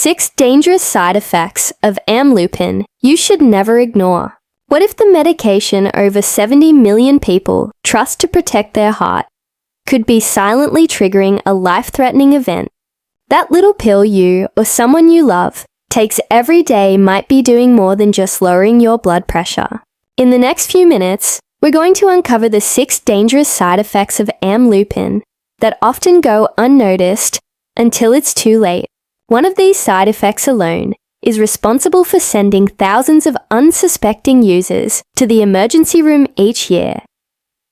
6 dangerous side effects of Amlodipine you should never ignore. What if the medication over 70 million people trust to protect their heart could be silently triggering a life-threatening event? That little pill you or someone you love takes every day might be doing more than just lowering your blood pressure. In the next few minutes, we're going to uncover the 6 dangerous side effects of Amlodipine that often go unnoticed until it's too late. One of these side effects alone is responsible for sending thousands of unsuspecting users to the emergency room each year.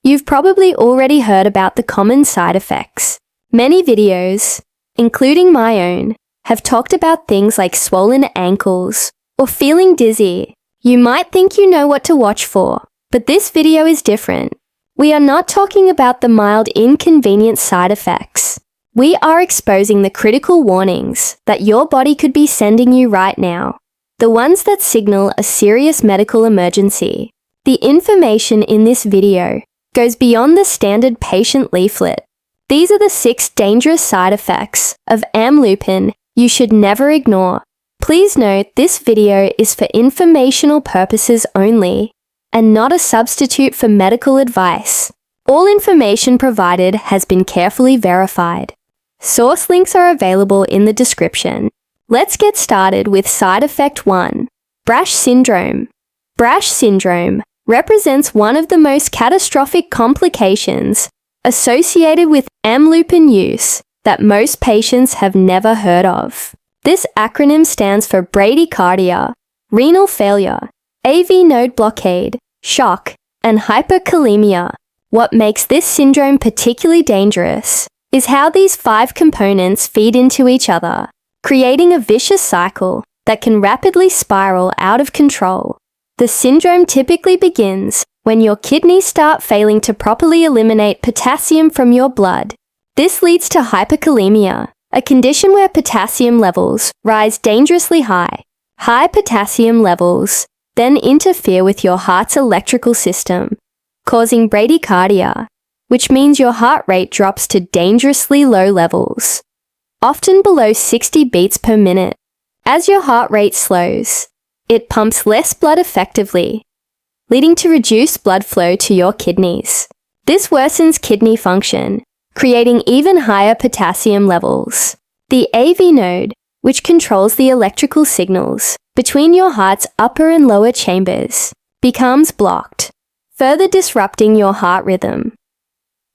You've probably already heard about the common side effects. Many videos, including my own, have talked about things like swollen ankles or feeling dizzy. You might think you know what to watch for, but this video is different. We are not talking about the mild inconvenient side effects. We are exposing the critical warnings that your body could be sending you right now, the ones that signal a serious medical emergency. The information in this video goes beyond the standard patient leaflet. These are the 6 dangerous side effects of Amlodipine you should never ignore. Please note this video is for informational purposes only and not a substitute for medical advice. All information provided has been carefully verified. Source links are available in the description. Let's get started with side effect 1. Brash syndrome. Brash syndrome represents one of the most catastrophic complications associated with Amlodipine use that most patients have never heard of. This acronym stands for bradycardia, renal failure, AV node blockade, shock, and hyperkalemia. What makes this syndrome particularly dangerous is how these 5 components feed into each other, creating a vicious cycle that can rapidly spiral out of control. The syndrome typically begins when your kidneys start failing to properly eliminate potassium from your blood. This leads to hyperkalemia, a condition where potassium levels rise dangerously high. High potassium levels then interfere with your heart's electrical system, causing bradycardia, which means your heart rate drops to dangerously low levels, often below 60 beats per minute. As your heart rate slows, it pumps less blood effectively, leading to reduced blood flow to your kidneys. This worsens kidney function, creating even higher potassium levels. The AV node, which controls the electrical signals between your heart's upper and lower chambers, becomes blocked, further disrupting your heart rhythm.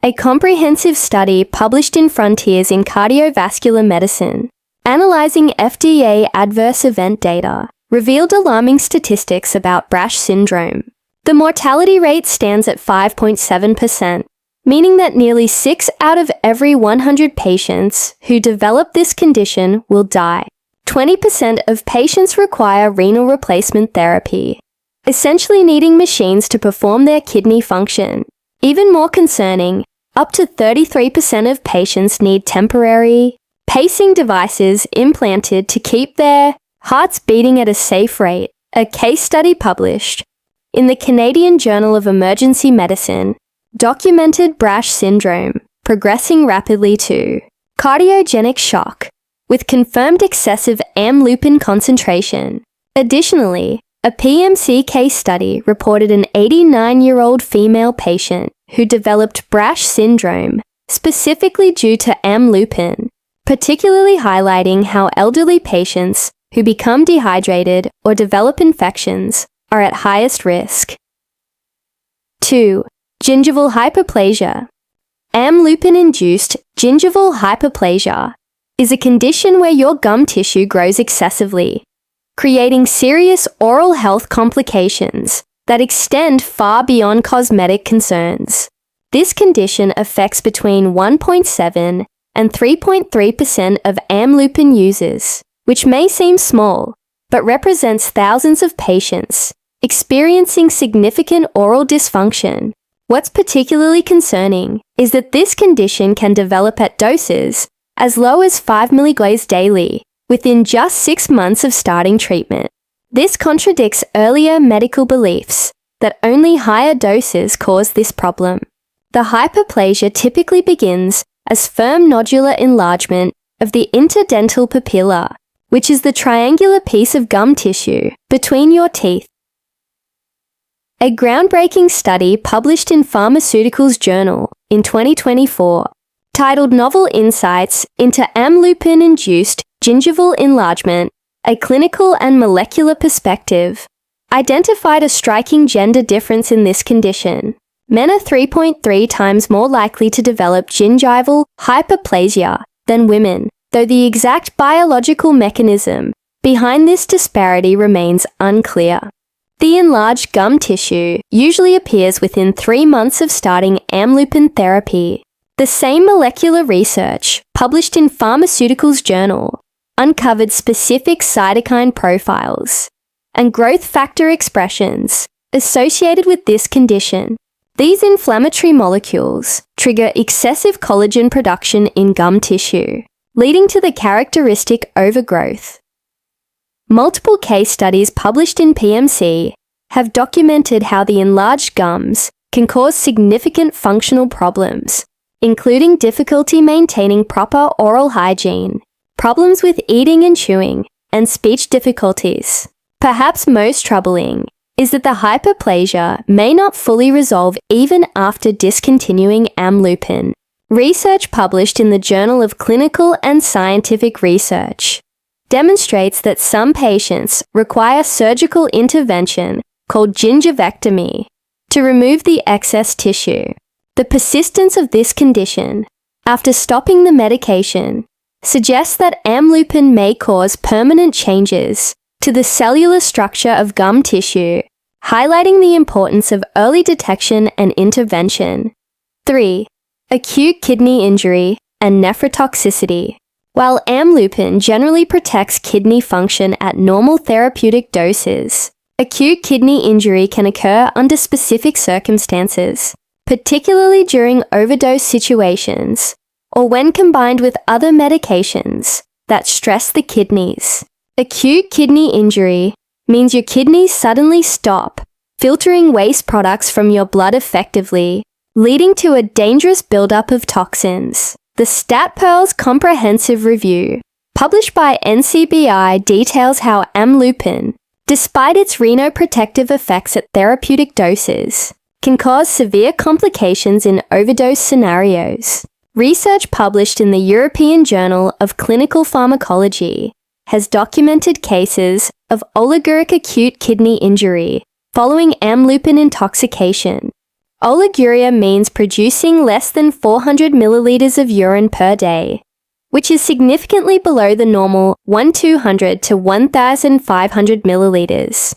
A comprehensive study published in Frontiers in Cardiovascular Medicine, analyzing FDA adverse event data, revealed alarming statistics about Brash syndrome. The mortality rate stands at 5.7%, meaning that nearly 6 out of every 100 patients who develop this condition will die. 20% of patients require renal replacement therapy, essentially needing machines to perform their kidney function. Even more concerning, up to 33% of patients need temporary pacing devices implanted to keep their hearts beating at a safe rate. A case study published in the Canadian Journal of Emergency Medicine documented Brash syndrome progressing rapidly to cardiogenic shock with confirmed excessive Amlodipine concentration. Additionally, a PMC case study reported an 89-year-old female patient who developed Brash syndrome specifically due to Amlodipine, particularly highlighting how elderly patients who become dehydrated or develop infections are at highest risk. 2. Gingival hyperplasia. Amlodipine-induced gingival hyperplasia is a condition where your gum tissue grows excessively, creating serious oral health complications that extend far beyond cosmetic concerns. This condition affects between 1.7 and 3.3% of Amlodipine users, which may seem small, but represents thousands of patients experiencing significant oral dysfunction. What's particularly concerning is that this condition can develop at doses as low as 5 mg daily within just 6 months of starting treatment. This contradicts earlier medical beliefs that only higher doses cause this problem. The hyperplasia typically begins as firm nodular enlargement of the interdental papilla which is the triangular piece of gum tissue between your teeth. A groundbreaking study published in Pharmaceuticals Journal in 2024, titled Novel Insights into Amlodipine-Induced Gingival Enlargement, a Clinical and Molecular Perspective, identified a striking gender difference in this condition. Men are 3.3 times more likely to develop gingival hyperplasia than women, though the exact biological mechanism behind this disparity remains unclear. The enlarged gum tissue usually appears within 3 months of starting amlodipine therapy. The same molecular research, published in Pharmaceuticals Journal, uncovered specific cytokine profiles and growth factor expressions associated with this condition. These inflammatory molecules trigger excessive collagen production in gum tissue, leading to the characteristic overgrowth. Multiple case studies published in PMC have documented how the enlarged gums can cause significant functional problems, including difficulty maintaining proper oral hygiene, problems with eating and chewing, and speech difficulties. Perhaps most troubling is that the hyperplasia may not fully resolve even after discontinuing amlodipine. Research published in the Journal of Clinical and Scientific Research demonstrates that some patients require surgical intervention called gingivectomy to remove the excess tissue. The persistence of this condition after stopping the medication suggests that amlodipine may cause permanent changes to the cellular structure of gum tissue, highlighting the importance of early detection and intervention. 3. Acute kidney injury and nephrotoxicity. While amlodipine generally protects kidney function at normal therapeutic doses, acute kidney injury can occur under specific circumstances, particularly during overdose situations or when combined with other medications that stress the kidneys. Acute kidney injury means your kidneys suddenly stop filtering waste products from your blood effectively, leading to a dangerous buildup of toxins. The StatPearls Comprehensive Review, published by NCBI, details how amlodipine, despite its renoprotective effects at therapeutic doses, can cause severe complications in overdose scenarios. Research published in the European Journal of Clinical Pharmacology has documented cases of oliguric acute kidney injury following amlodipine intoxication. Oliguria means producing less than 400 milliliters of urine per day, which is significantly below the normal 1,200 to 1,500 milliliters.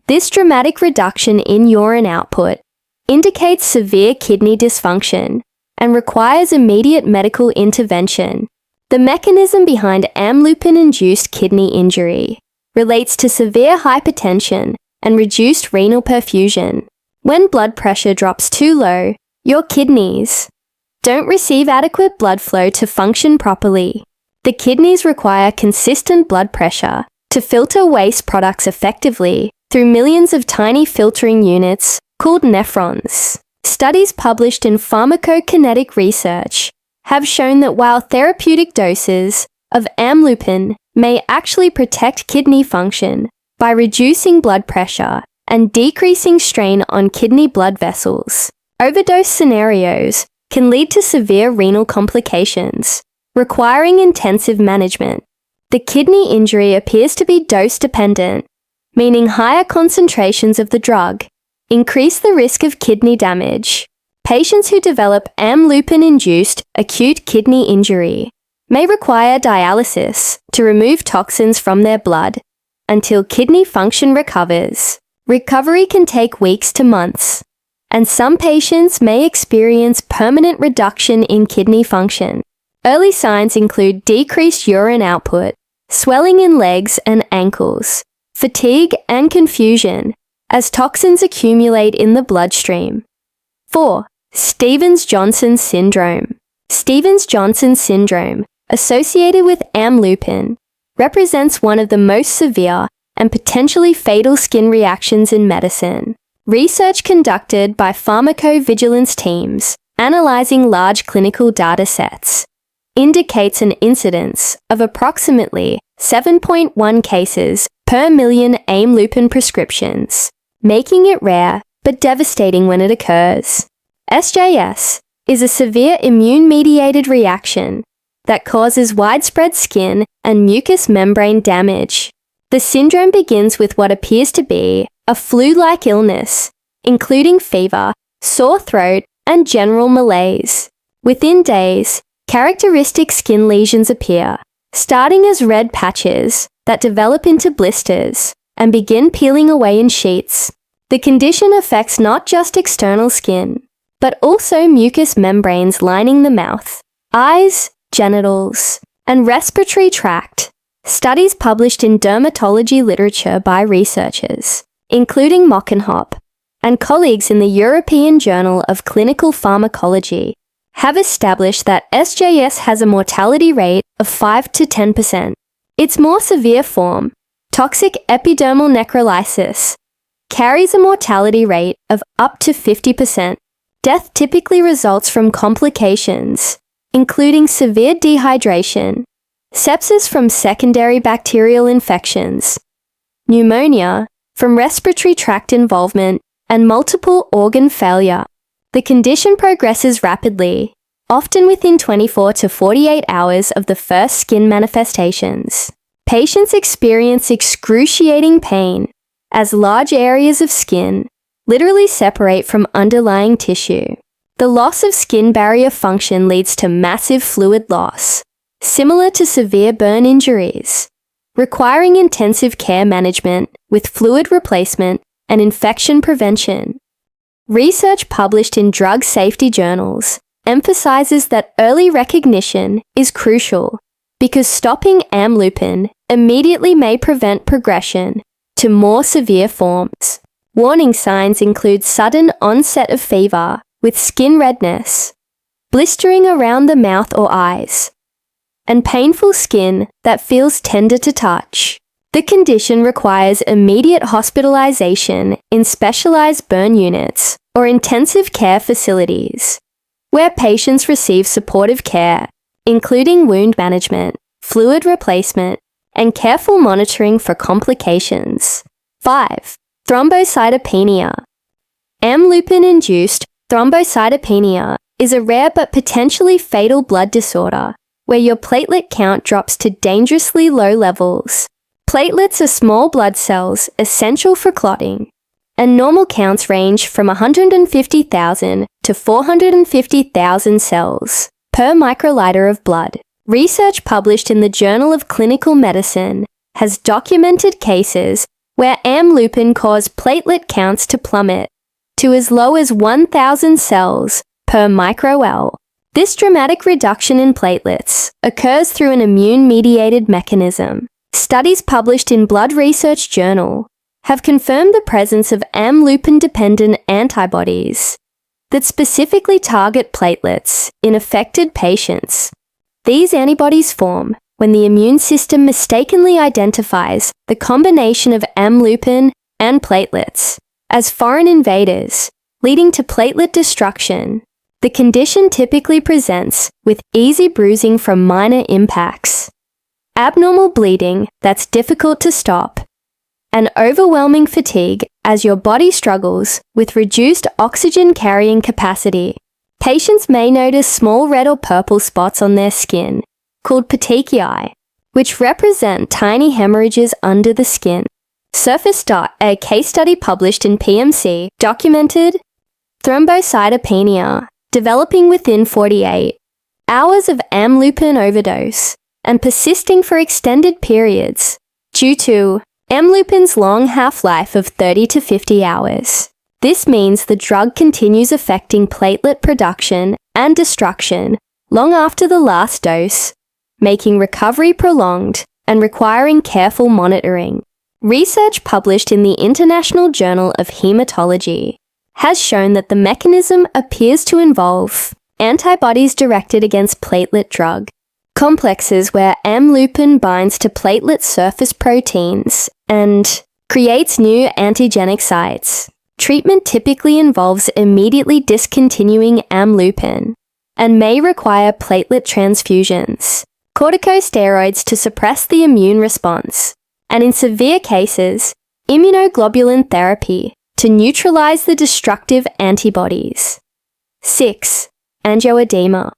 This dramatic reduction in urine output indicates severe kidney dysfunction and requires immediate medical intervention. The mechanism behind amlodipine-induced kidney injury relates to severe hypertension and reduced renal perfusion. When blood pressure drops too low, your kidneys don't receive adequate blood flow to function properly. The kidneys require consistent blood pressure to filter waste products effectively through millions of tiny filtering units called nephrons. Studies published in pharmacokinetic research have shown that while therapeutic doses of amlodipine may actually protect kidney function by reducing blood pressure and decreasing strain on kidney blood vessels, overdose scenarios can lead to severe renal complications, requiring intensive management. The kidney injury appears to be dose-dependent, meaning higher concentrations of the drug increase the risk of kidney damage. Patients who develop amlodipine-induced acute kidney injury may require dialysis to remove toxins from their blood until kidney function recovers. Recovery can take weeks to months, and some patients may experience permanent reduction in kidney function. Early signs include decreased urine output, swelling in legs and ankles, fatigue and confusion as toxins accumulate in the bloodstream. 4. Stevens-Johnson syndrome. Stevens-Johnson syndrome, associated with amlodipine, represents one of the most severe and potentially fatal skin reactions in medicine. Research conducted by pharmacovigilance teams analyzing large clinical data sets indicates an incidence of approximately 7.1 cases per million amlodipine prescriptions, making it rare but devastating when it occurs. SJS is a severe immune-mediated reaction that causes widespread skin and mucous membrane damage. The syndrome begins with what appears to be a flu-like illness, including fever, sore throat, and general malaise. Within days, characteristic skin lesions appear, starting as red patches that develop into blisters and begin peeling away in sheets. The condition affects not just external skin, but also mucous membranes lining the mouth, eyes, genitals, and respiratory tract. Studies published in dermatology literature by researchers, including Mockenhop and colleagues in the European Journal of Clinical Pharmacology, have established that SJS has a mortality rate of 5 to 10%. Its more severe form, toxic epidermal necrolysis, carries a mortality rate of up to 50%. Death typically results from complications, including severe dehydration, sepsis from secondary bacterial infections, pneumonia from respiratory tract involvement, and multiple organ failure. The condition progresses rapidly, often within 24 to 48 hours of the first skin manifestations. Patients experience excruciating pain as large areas of skin literally separate from underlying tissue. The loss of skin barrier function leads to massive fluid loss, similar to severe burn injuries, requiring intensive care management with fluid replacement and infection prevention. Research published in drug safety journals emphasizes that early recognition is crucial because stopping amlodipine immediately may prevent progression to more severe forms. Warning signs include sudden onset of fever with skin redness, blistering around the mouth or eyes, and painful skin that feels tender to touch. The condition requires immediate hospitalization in specialized burn units or intensive care facilities, where patients receive supportive care, including wound management, fluid replacement, and careful monitoring for complications. 5. Thrombocytopenia. Amlodipine-induced thrombocytopenia is a rare but potentially fatal blood disorder where your platelet count drops to dangerously low levels. Platelets are small blood cells essential for clotting, and normal counts range from 150,000 to 450,000 cells per microliter of blood. Research published in the Journal of Clinical Medicine has documented cases where amlodipine caused platelet counts to plummet to as low as 1,000 cells per microL. This dramatic reduction in platelets occurs through an immune-mediated mechanism. Studies published in Blood Research Journal have confirmed the presence of amlodipine-dependent antibodies that specifically target platelets in affected patients. These antibodies form when the immune system mistakenly identifies the combination of amlodipine and platelets as foreign invaders, leading to platelet destruction. The condition typically presents with easy bruising from minor impacts, abnormal bleeding that's difficult to stop, and overwhelming fatigue as your body struggles with reduced oxygen carrying capacity. Patients may notice small red or purple spots on their skin, called petechiae, which represent tiny hemorrhages under the skin. Surface. A case study published in PMC documented thrombocytopenia developing within 48 hours of amlodipine overdose and persisting for extended periods due to amlodipine's long half-life of 30 to 50 hours. This means the drug continues affecting platelet production and destruction long after the last dose, making recovery prolonged and requiring careful monitoring. Research published in the International Journal of Hematology has shown that the mechanism appears to involve antibodies directed against platelet drug complexes where amlodipine binds to platelet surface proteins and creates new antigenic sites. Treatment typically involves immediately discontinuing amlodipine and may require platelet transfusions. corticosteroids to suppress the immune response, and in severe cases, immunoglobulin therapy to neutralize the destructive antibodies. 6. Angioedema.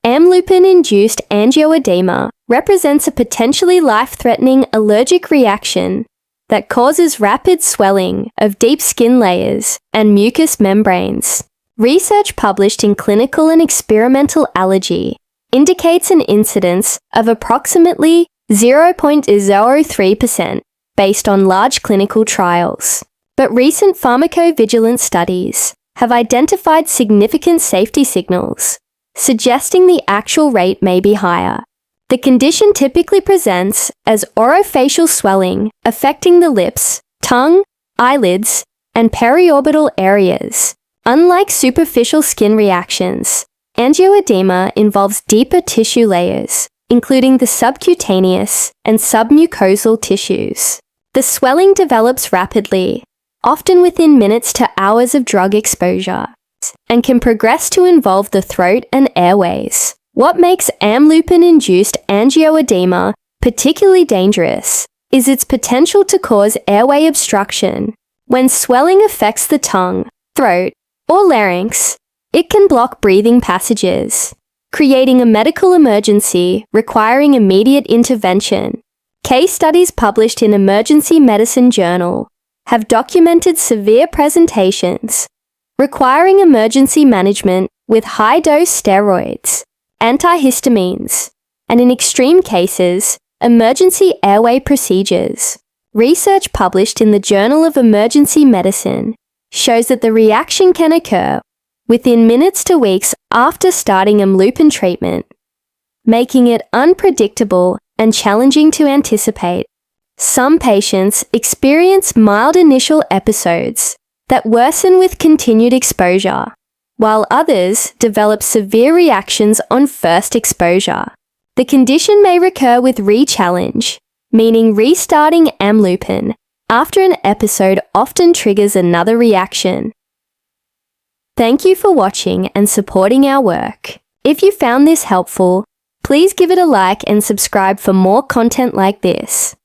Amlodipine-induced angioedema represents a potentially life-threatening allergic reaction that causes rapid swelling of deep skin layers and mucous membranes. Research published in Clinical and Experimental Allergy indicates an incidence of approximately 0.03% based on large clinical trials. But recent pharmacovigilance studies have identified significant safety signals, suggesting the actual rate may be higher. The condition typically presents as orofacial swelling affecting the lips, tongue, eyelids, and periorbital areas. Unlike superficial skin reactions, angioedema involves deeper tissue layers, including the subcutaneous and submucosal tissues. The swelling develops rapidly, often within minutes to hours of drug exposure, and can progress to involve the throat and airways. What makes amlodipine-induced angioedema particularly dangerous is its potential to cause airway obstruction. When swelling affects the tongue, throat, or larynx, it can block breathing passages, creating a medical emergency requiring immediate intervention. Case studies published in Emergency Medicine Journal have documented severe presentations requiring emergency management with high-dose steroids, antihistamines, and in extreme cases, emergency airway procedures. Research published in the Journal of Emergency Medicine shows that the reaction can occur within minutes to weeks after starting amlodipine treatment, making it unpredictable and challenging to anticipate. Some patients experience mild initial episodes that worsen with continued exposure, while others develop severe reactions on first exposure. The condition may recur with re-challenge, meaning restarting amlodipine after an episode often triggers another reaction. Thank you for watching and supporting our work. If you found this helpful, please give it a like and subscribe for more content like this.